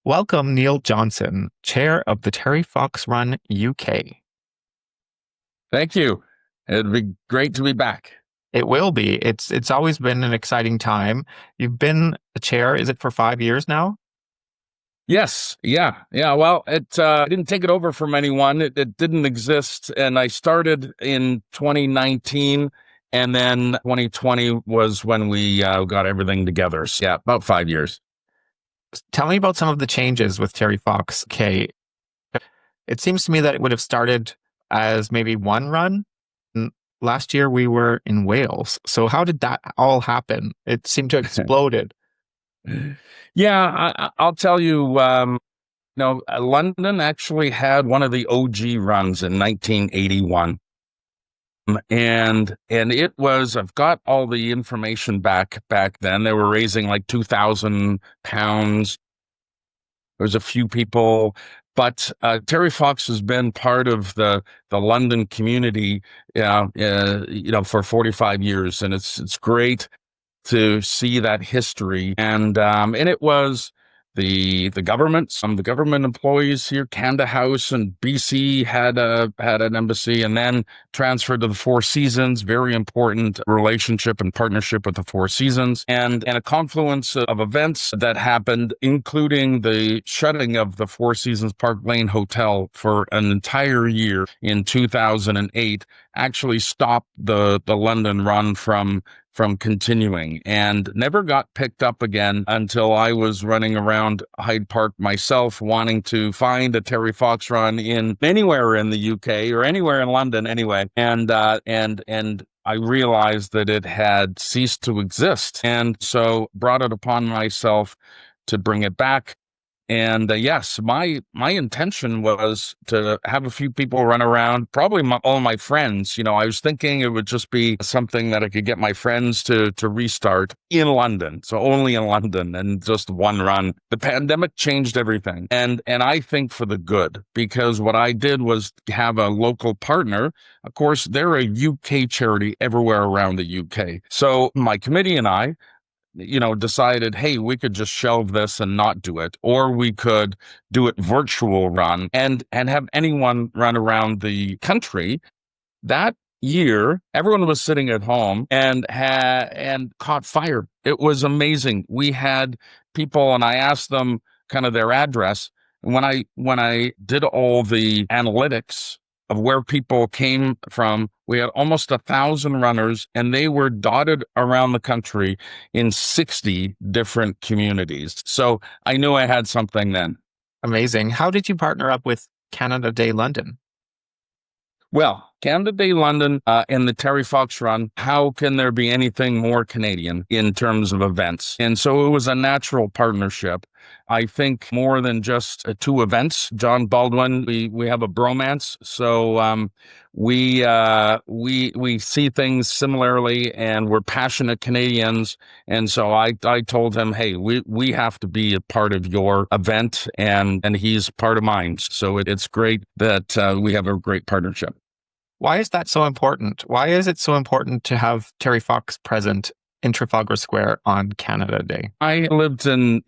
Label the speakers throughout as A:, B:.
A: Welcome, Neil Johnson, Chair of the Terry Fox Run UK.
B: Thank you. It'd be great to be back.
A: It will be. It's always been an exciting time. You've been a chair, is it for 5 years now?
B: Yes, yeah. Well, I didn't take it over from anyone. It didn't exist, and I started in 2019, and then 2020 was when we got everything together. So, yeah, about 5 years.
A: Tell me about some of the changes with Terry Fox K. It seems to me that it would have started as maybe one run. Last year we were in Wales. So how did that all happen? It seemed to have exploded.
B: Yeah, I'll tell you. London actually had one of the OG runs in 1981. And it was, I've got all the information back then. They were raising like £2,000. There was a few people, but Terry Fox has been part of the London community, for 45 years, and it's great to see that history. And it was the government employees here. Canada House and BC had an embassy, and then transferred to the Four Seasons. Very important relationship and partnership with the Four Seasons, and a confluence of events that happened, including the shutting of the Four Seasons Park Lane Hotel for an entire year in 2008. Actually stopped the London run from continuing, and never got picked up again until I was running around Hyde Park myself, wanting to find a Terry Fox run in anywhere in the UK or anywhere in London anyway. And I realized that it had ceased to exist. And so brought it upon myself to bring it back. And yes, my intention was to have a few people run around, probably all my friends. I was thinking it would just be something that I could get my friends to restart in London, so only in London, and just one run. The pandemic changed everything, and I think for the good, because what I did was have a local partner. Of course, they're a UK charity everywhere around the UK. So my committee and I decided, hey, we could just shelve this and not do it, or we could do it virtual run and have anyone run around the country. That year, everyone was sitting at home and caught fire. It was amazing. We had people, and I asked them kind of their address. And when I did all the analytics of where people came from, we had almost 1,000 runners, and they were dotted around the country in 60 different communities. So I knew I had something then.
A: Amazing. How did you partner up with Canada Day London?
B: Well, Canada Day London and the Terry Fox Run, how can there be anything more Canadian in terms of events? And so it was a natural partnership. I think more than just two events. John Baldwin, we have a bromance, so we see things similarly, and we're passionate Canadians. And so I told him, hey, we have to be a part of your event, and he's part of mine. So it's great that we have a great partnership.
A: Why is that so important? Why is it so important to have Terry Fox present in Trafalgar Square on Canada Day?
B: I lived in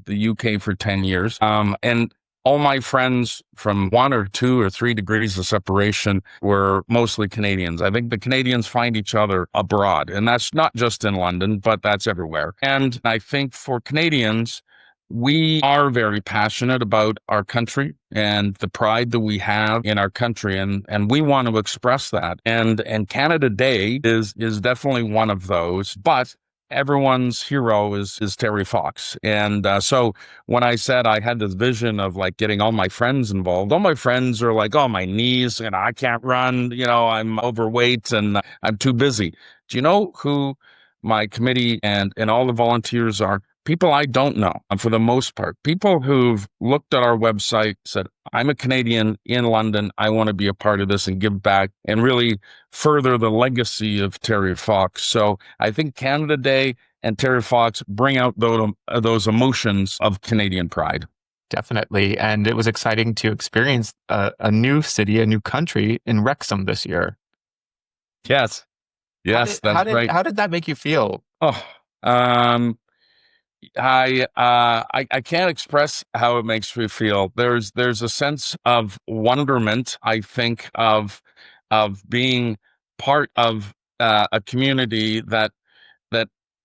B: the UK for 10 years, and all my friends from 1 or 2 or 3 degrees of separation were mostly Canadians. I think the Canadians find each other abroad, and that's not just in London, but that's everywhere. And I think for Canadians, we are very passionate about our country and the pride that we have in our country, and we want to express that. And Canada Day is definitely one of those, but everyone's hero is Terry Fox. And so when I said I had this vision of like getting all my friends involved, all my friends are like, oh, my knees, I can't run, I'm overweight and I'm too busy. Do you know who my committee and all the volunteers are? People I don't know, for the most part. People who've looked at our website, said, I'm a Canadian in London. I want to be a part of this and give back and really further the legacy of Terry Fox. So I think Canada Day and Terry Fox bring out those emotions of Canadian pride.
A: Definitely. And it was exciting to experience a new city, a new country in Wrexham this year.
B: Yes. Yes, that's right.
A: How did that make you feel?
B: Oh, um, I can't express how it makes me feel. There's a sense of wonderment, I think, of being part of a community that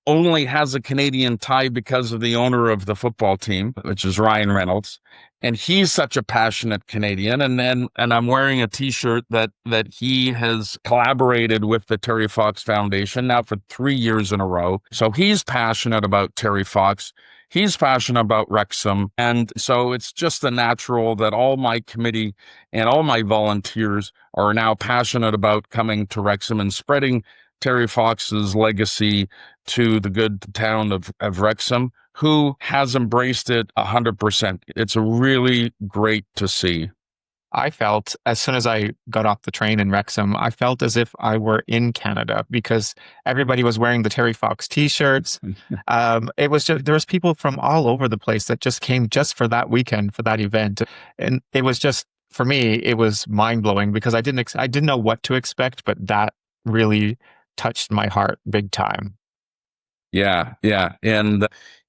B: only has a Canadian tie because of the owner of the football team, which is Ryan Reynolds. And he's such a passionate Canadian. And I'm wearing a t-shirt that he has collaborated with the Terry Fox Foundation now for 3 years in a row. So he's passionate about Terry Fox. He's passionate about Wrexham. And so it's just the natural that all my committee and all my volunteers are now passionate about coming to Wrexham and spreading Terry Fox's legacy to the good town of Wrexham, who has embraced it 100%. It's really great to see.
A: I felt as soon as I got off the train in Wrexham, I felt as if I were in Canada because everybody was wearing the Terry Fox t-shirts. It was just, there was people from all over the place that just came just for that weekend, for that event. And it was just, for me, it was mind blowing because I didn't know what to expect, but that really touched my heart big time.
B: Yeah, yeah, and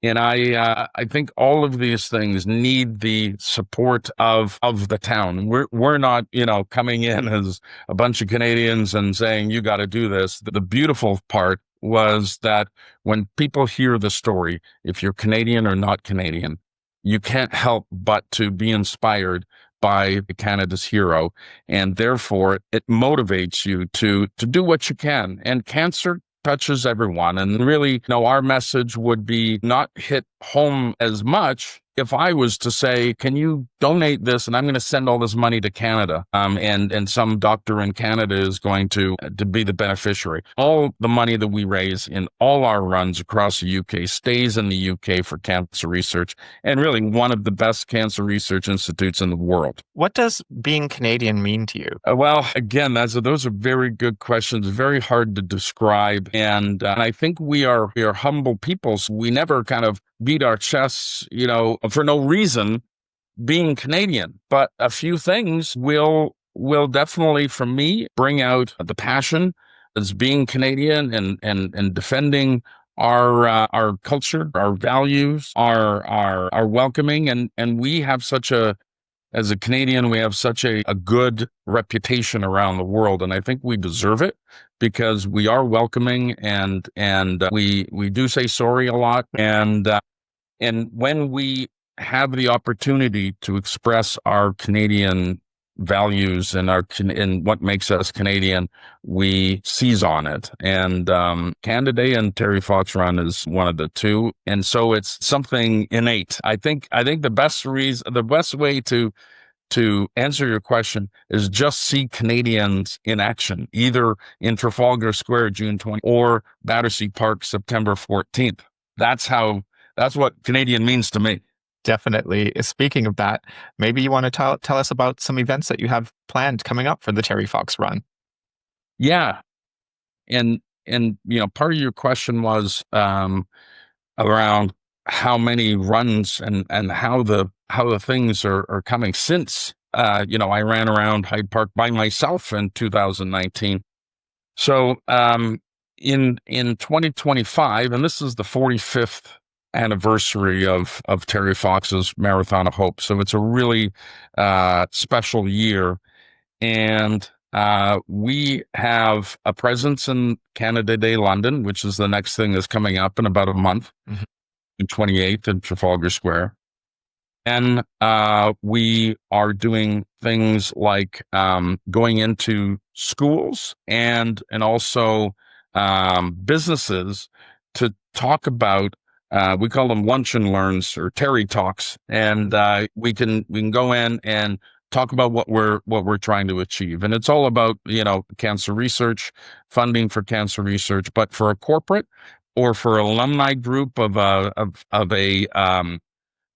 B: I think all of these things need the support of the town. We're not, coming in as a bunch of Canadians and saying you got to do this. The beautiful part was that when people hear the story, if you're Canadian or not Canadian, you can't help but to be inspired by Canada's hero, and therefore it motivates you to do what you can. And cancer touches everyone. And really, our message would be not hit home as much if I was to say, can you donate this? And I'm going to send all this money to Canada. And some doctor in Canada is going to be the beneficiary. All the money that we raise in all our runs across the UK stays in the UK for cancer research, and really one of the best cancer research institutes in the world.
A: What does being Canadian mean to you?
B: Well, again, those are very good questions, very hard to describe. And I think we are humble people. So we never kind of beat our chests, for no reason being Canadian. But a few things will definitely, for me, bring out the passion as being Canadian and defending our culture, our values, our welcoming. And we have as a Canadian, we have such a good reputation around the world, and I think we deserve it because we are welcoming and we do say sorry a lot, and when we have the opportunity to express our Canadian values and what makes us Canadian, we seize on it. And Canada Day and Terry Fox Run is one of the two, and so it's something innate. I think the best way to answer your question is just see Canadians in action, either in Trafalgar Square June 20 or Battersea Park September 14th. That's what Canadian means to me.
A: Definitely. Speaking of that, maybe you want to tell us about some events that you have planned coming up for the Terry Fox Run.
B: Yeah. And part of your question was around how many runs and how the things are coming since I ran around Hyde Park by myself in 2019. So in 2025, and this is the 45th anniversary of Terry Fox's Marathon of Hope. So it's a really special year. And we have a presence in Canada Day London, which is the next thing that's coming up in about a month, the 28th in Trafalgar Square. And we are doing things like going into schools and also businesses to talk about. We call them lunch and learns or Terry Talks, and we can go in and talk about what we're trying to achieve. And it's all about cancer research, funding for cancer research, but for a corporate or for an alumni group of a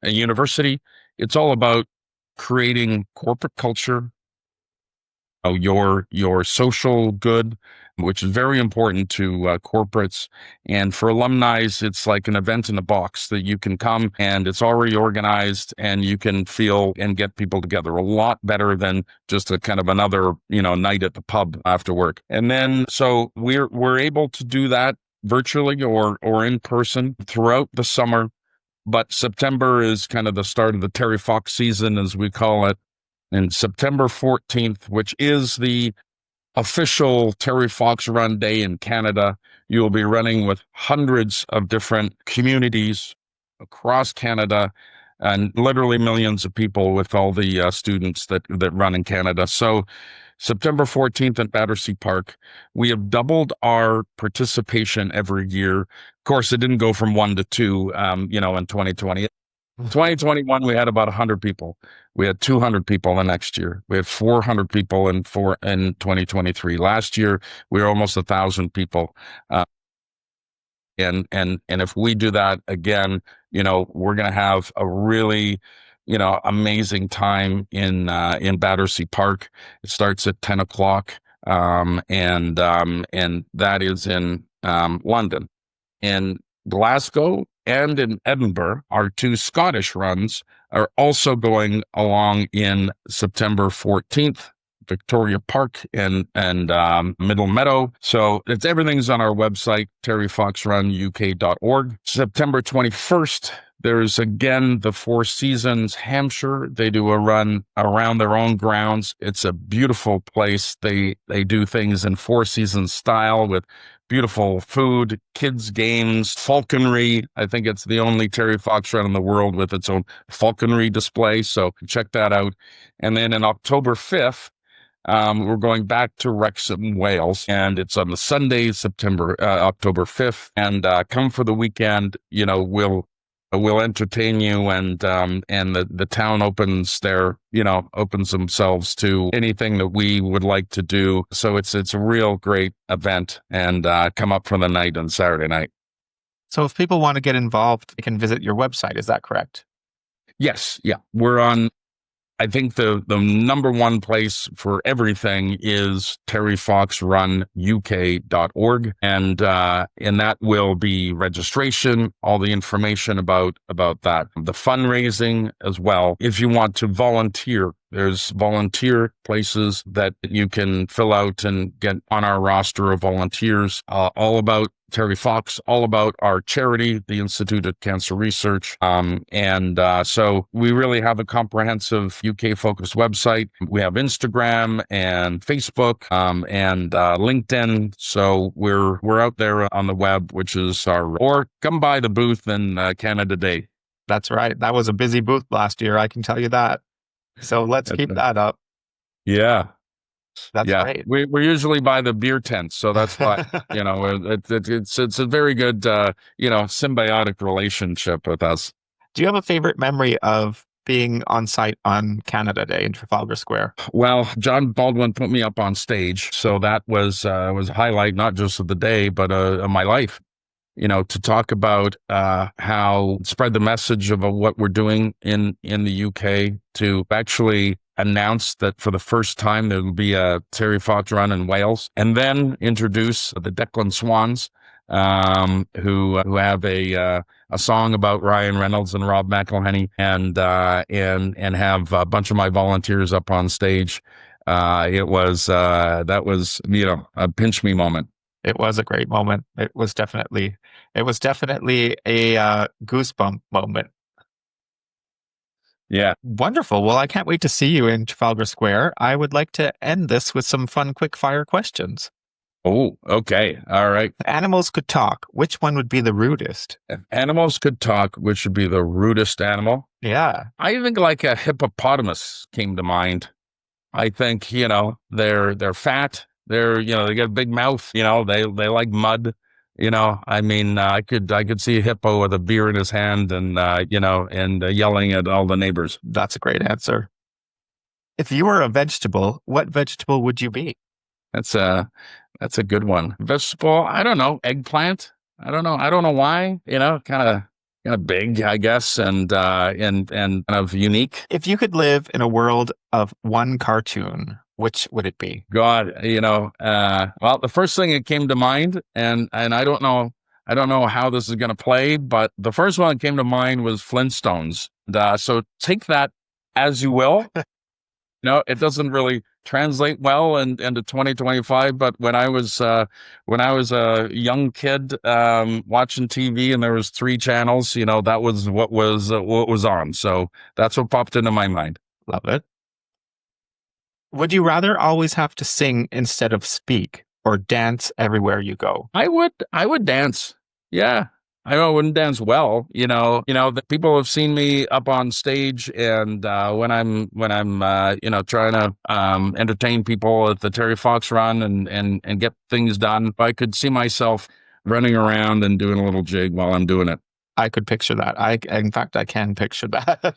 B: university, it's all about creating corporate culture, your social good, which is very important to corporates. And for alumni, it's like an event in a box that you can come and it's already organized and you can feel and get people together a lot better than just a kind of another, night at the pub after work. And then, so we're able to do that virtually or in person throughout the summer. but September is kind of the start of the Terry Fox season, as we call it. And September 14th, which is the official Terry Fox Run Day in Canada, you will be running with hundreds of different communities across Canada and literally millions of people with all the students that run in Canada. So September 14th at Battersea Park, we have doubled our participation every year. Of course, it didn't go from 1 to 2, in 2020. 2021, we had about 100 people. We had 200 people the next year. We had 400 people in 2023. Last year, we were almost 1,000 people. And if we do that again, we're going to have a really, amazing time in Battersea Park. It starts at 10 o'clock. And that is in London. In Glasgow and in Edinburgh, our two Scottish runs are also going along in September 14th. Victoria Park and Middle Meadow. So everything's on our website, terryfoxrunuk.org. September 21st, there's again the Four Seasons Hampshire. They do a run around their own grounds. It's a beautiful place. They do things in Four Seasons style with beautiful food, kids' games, falconry. I think it's the only Terry Fox run in the world with its own falconry display. So check that out. And then in October 5th, we're going back to Wrexham, Wales, and it's on the Sunday, October 5th. And come for the weekend. We'll entertain you, and the town opens themselves to anything that we would like to do. So it's a real great event, and come up for the night on Saturday night.
A: So if people want to get involved, they can visit your website. Is that correct?
B: Yes. Yeah. We're on. I think the number one place for everything is terryfoxrunuk.org. And that will be registration, all the information about that, the fundraising as well. If you want to volunteer, there's volunteer places that you can fill out and get on our roster of volunteers, all about Terry Fox, all about our charity, the Institute of Cancer Research. So we really have a comprehensive UK-focused website. We have Instagram and Facebook and LinkedIn. So we're out there on the web, which is or come by the booth in Canada Day.
A: That's right. That was a busy booth last year, I can tell you that. So let's keep that up.
B: Yeah.
A: That's great.
B: We're usually by the beer tent, so that's why it's a very good symbiotic relationship with us.
A: Do you have a favorite memory of being on site on Canada Day in Trafalgar Square?
B: Well, John Baldwin put me up on stage, so that was a highlight not just of the day but of my life. To talk about how spread the message of what we're doing in the UK, to actually announce that for the first time there will be a Terry Fox run in Wales, and then introduce the Declan Swans, who have a song about Ryan Reynolds and Rob McElhenney, and have a bunch of my volunteers up on stage. That was a pinch me moment.
A: It was a great moment. It was definitely a goosebump moment.
B: Yeah.
A: Wonderful. Well, I can't wait to see you in Trafalgar Square. I would like to end this with some fun quick fire questions.
B: Oh, okay. All right.
A: If animals could talk, which one would be the rudest?
B: If animals could talk, which would be the rudest animal?
A: Yeah.
B: I think like a hippopotamus came to mind. I think, they're fat. They got a big mouth, they like mud, I could see a hippo with a beer in his hand and yelling at all the neighbors.
A: That's a great answer. If you were a vegetable, what vegetable would you be?
B: That's a good one. Vegetable, I don't know, eggplant. I don't know why, kind of big, I guess, and kind of unique.
A: If you could live in a world of one cartoon, which would it be?
B: God, well, the first thing that came to mind, and I don't know how this is going to play, but the first one that came to mind was Flintstones. So take that as you will. No, it doesn't really translate well into 2025. But when I was a young kid watching TV and there was three channels, that was what was on. So that's what popped into my mind.
A: Love it. Would you rather always have to sing instead of speak or dance everywhere you go?
B: I would dance. Yeah. I wouldn't dance well, the people have seen me up on stage and when I'm trying to entertain people at the Terry Fox run and get things done. I could see myself running around and doing a little jig while I'm doing it.
A: I could picture that. In fact, I can picture that.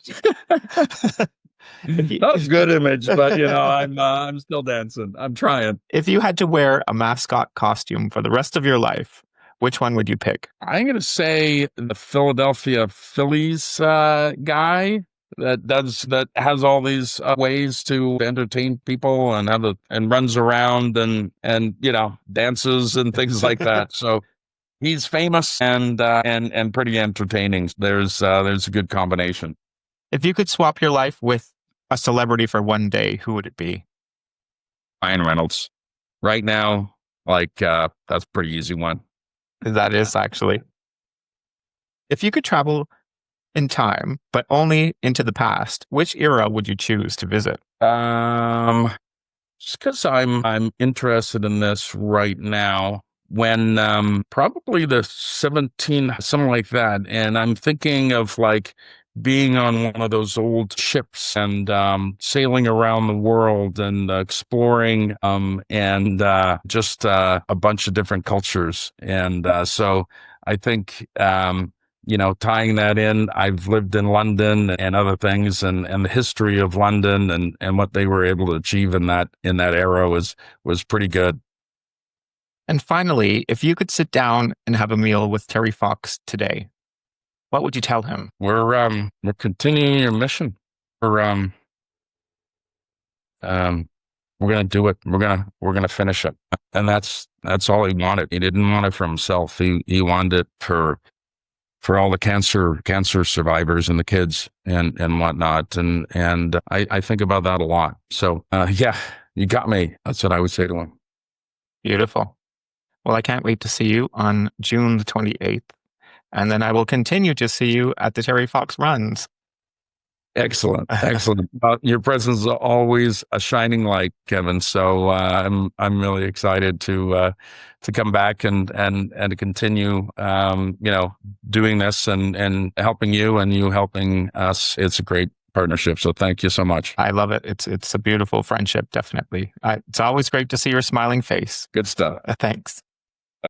A: If you,
B: Not a good image, but I'm still dancing. I'm trying.
A: if you had to wear a mascot costume for the rest of your life, which one would you pick?
B: I'm going to say the Philadelphia Phillies guy that has all these ways to entertain people and runs around and dances and things like that. So he's famous and pretty entertaining. There's a good combination.
A: If you could swap your life with a celebrity for one day, who would it be?
B: Ryan Reynolds. Right now, that's a pretty easy one.
A: That is actually. If you could travel in time, but only into the past, which era would you choose to visit?
B: Just because I'm interested in this right now. When probably the 17, something like that, and I'm thinking of being on one of those old ships and sailing around the world and exploring and just a bunch of different cultures. And so I think tying that in, I've lived in London and other things, and the history of London and what they were able to achieve in that era was pretty good.
A: And finally, if you could sit down and have a meal with Terry Fox today, what would you tell him?
B: We're continuing your mission. We're gonna do it. We're gonna finish it. And that's all he wanted. He didn't want it for himself. He wanted it for all the cancer survivors and the kids and whatnot. And I think about that a lot. So yeah, you got me. That's what I would say to him.
A: Beautiful. Well, I can't wait to see you on June the 28th. And then I will continue to see you at the Terry Fox runs.
B: Excellent. Excellent. Your presence is always a shining light, Kevin. So I'm really excited to come back and to continue doing this and helping you and you helping us. It's a great partnership. So thank you so much.
A: I love it. It's a beautiful friendship, definitely. It's always great to see your smiling face.
B: Good stuff.
A: Thanks.